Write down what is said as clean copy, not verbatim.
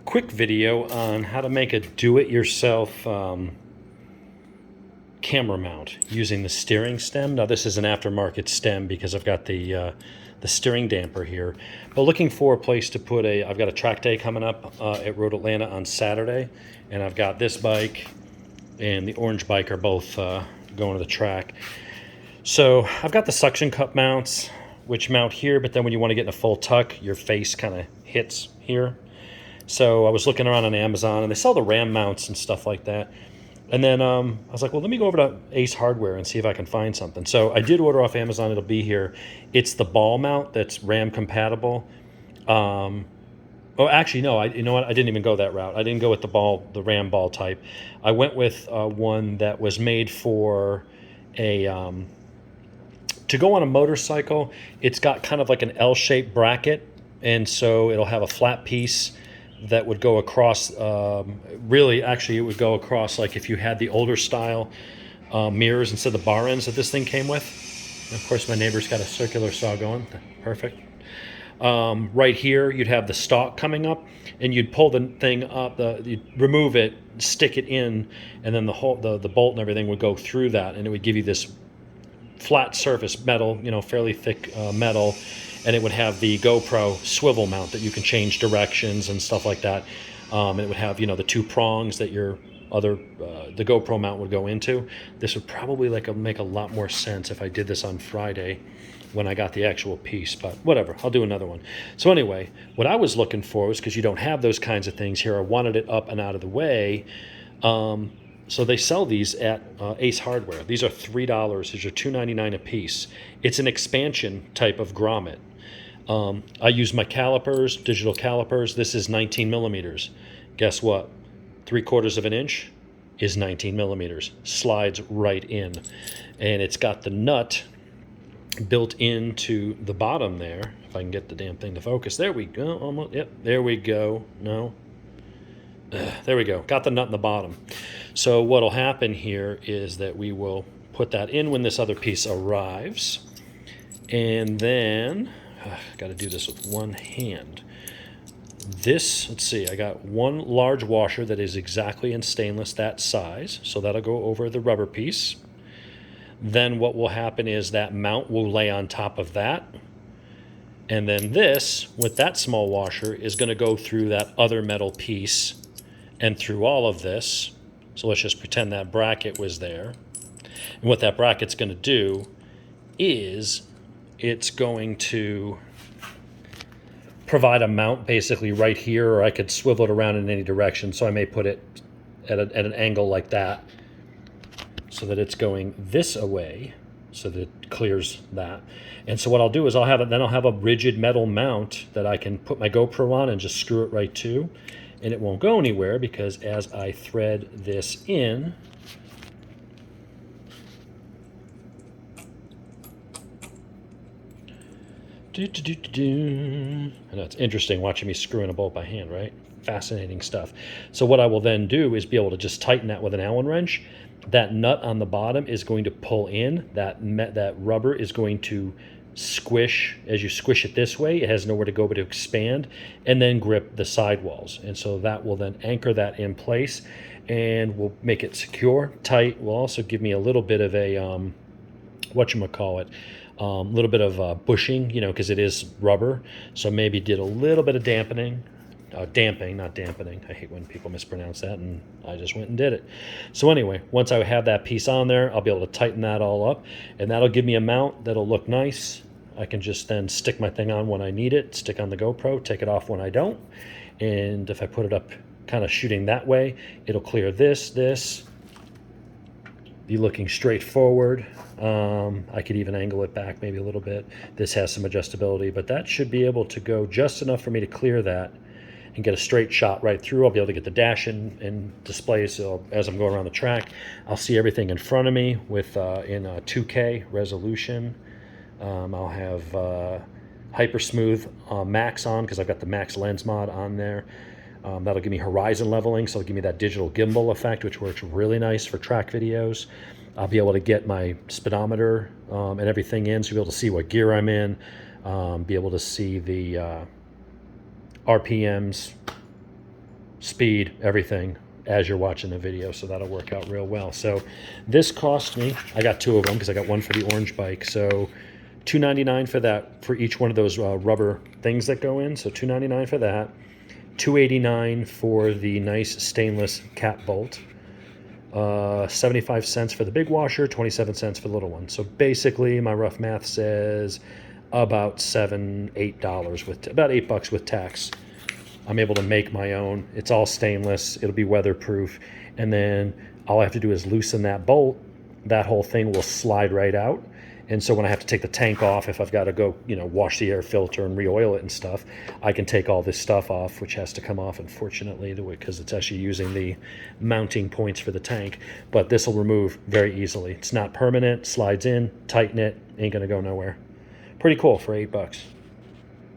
Quick video on how to make a do-it-yourself camera mount using the steering stem. Now this is an aftermarket stem because I've got the steering damper here. But looking for a place to put I've got a track day coming up at Road Atlanta on Saturday, and I've got this bike and the orange bike are both going to the track. So I've got the suction cup mounts, which mount here, but then when you want to get in a full tuck, your face kind of hits here. So I was looking around on Amazon, and they sell the Ram mounts and stuff like that. And then I was like, well, let me go over to Ace Hardware and see if I can find something. So I did order off Amazon. It'll be here. It's the ball mount that's Ram compatible. Oh, actually, no. You know what? I didn't even go that route. I didn't go with the Ram ball type. I went with one that was made for to go on a motorcycle. It's got kind of like an L-shaped bracket, and so it'll have a flat piece that would go across, really, actually, it would go across like if you had the older style mirrors instead of the bar ends that this thing came with. And of course, my neighbor's got a circular saw going. Perfect. Right here, you'd have the stalk coming up, and you'd pull the thing up, you'd remove it, stick it in, and then the bolt and everything would go through that, and it would give you this flat surface metal, fairly thick metal. And it would have the GoPro swivel mount that you can change directions and stuff like that. And it would have, the two prongs that the GoPro mount would go into. This would probably make a lot more sense if I did this on Friday when I got the actual piece, but whatever, I'll do another one. So anyway, what I was looking for was, because you don't have those kinds of things here, I wanted it up and out of the way. So they sell these at Ace Hardware. These are $3. These are $2.99 a piece. It's an expansion type of grommet. I use my calipers, digital calipers. This is 19 millimeters. Guess what? 3/4 of an inch is 19 millimeters. Slides right in. And it's got the nut built into the bottom there. If I can get the damn thing to focus. There we go. Almost. Yep. There we go. No. There we go. Got the nut in the bottom. So what'll happen here is that we will put that in when this other piece arrives. And then got to do this with one hand. Let's see, I got one large washer that is exactly in stainless, that size. So that'll go over the rubber piece. Then what will happen is that mount will lay on top of that. And then this, with that small washer, is going to go through that other metal piece and through all of this. So let's just pretend that bracket was there. And what that bracket's going to do is it's going to provide a mount basically right here, or I could swivel it around in any direction. So I may put it at an angle like that so that it's going this way, so that it clears that. And so what I'll do is I'll have a rigid metal mount that I can put my GoPro on and just screw it right to. And it won't go anywhere, because as I thread this in, I know it's interesting watching me screwing a bolt by hand, right? Fascinating stuff. So what I will then do is be able to just tighten that with an Allen wrench. That nut on the bottom is going to pull in. That rubber is going to squish. As you squish it this way, it has nowhere to go but to expand, and then grip the sidewalls. And so that will then anchor that in place and will make it secure, tight. Will also give me a little bit of a, whatchamacallit, little bit of bushing, because it is rubber. So maybe did a little bit of damping, not dampening. I hate when people mispronounce that, and I just went and did it. So anyway, once I have that piece on there, I'll be able to tighten that all up, and that'll give me a mount that'll look nice. I can just then stick my thing on when I need it, stick on the GoPro, take it off when I don't. And if I put it up kind of shooting that way, it'll clear this, be looking straight forward. I could even angle it back maybe a little bit. This has some adjustability, but that should be able to go just enough for me to clear that and get a straight shot right through. I'll be able to get the dash in display, so as I'm going around the track, I'll see everything in front of me with in 2K resolution. I'll have Hyper Smooth Max on, because I've got the Max lens mod on there. That'll give me horizon leveling, so it'll give me that digital gimbal effect, which works really nice for track videos. I'll be able to get my speedometer and everything in, so you'll be able to see what gear I'm in, be able to see the RPMs, speed, everything as you're watching the video, so that'll work out real well. So this cost me, I got 2 of them because I got one for the orange bike, so $2.99 for that, for each one of those rubber things that go in, so $2.99 for that, $2.89 for the nice stainless cap bolt, 75 cents for the big washer, 27 cents for the little one. So basically my rough math says about $7-8 with about $8 with tax. I'm able to make my own. It's all stainless. It'll be weatherproof. And then all I have to do is loosen that bolt. That whole thing will slide right out. And so when I have to take the tank off, if I've got to go, wash the air filter and re-oil it and stuff, I can take all this stuff off, which has to come off, unfortunately, because it's actually using the mounting points for the tank. But this will remove very easily. It's not permanent, slides in, tighten it, ain't going to go nowhere. Pretty cool for $8.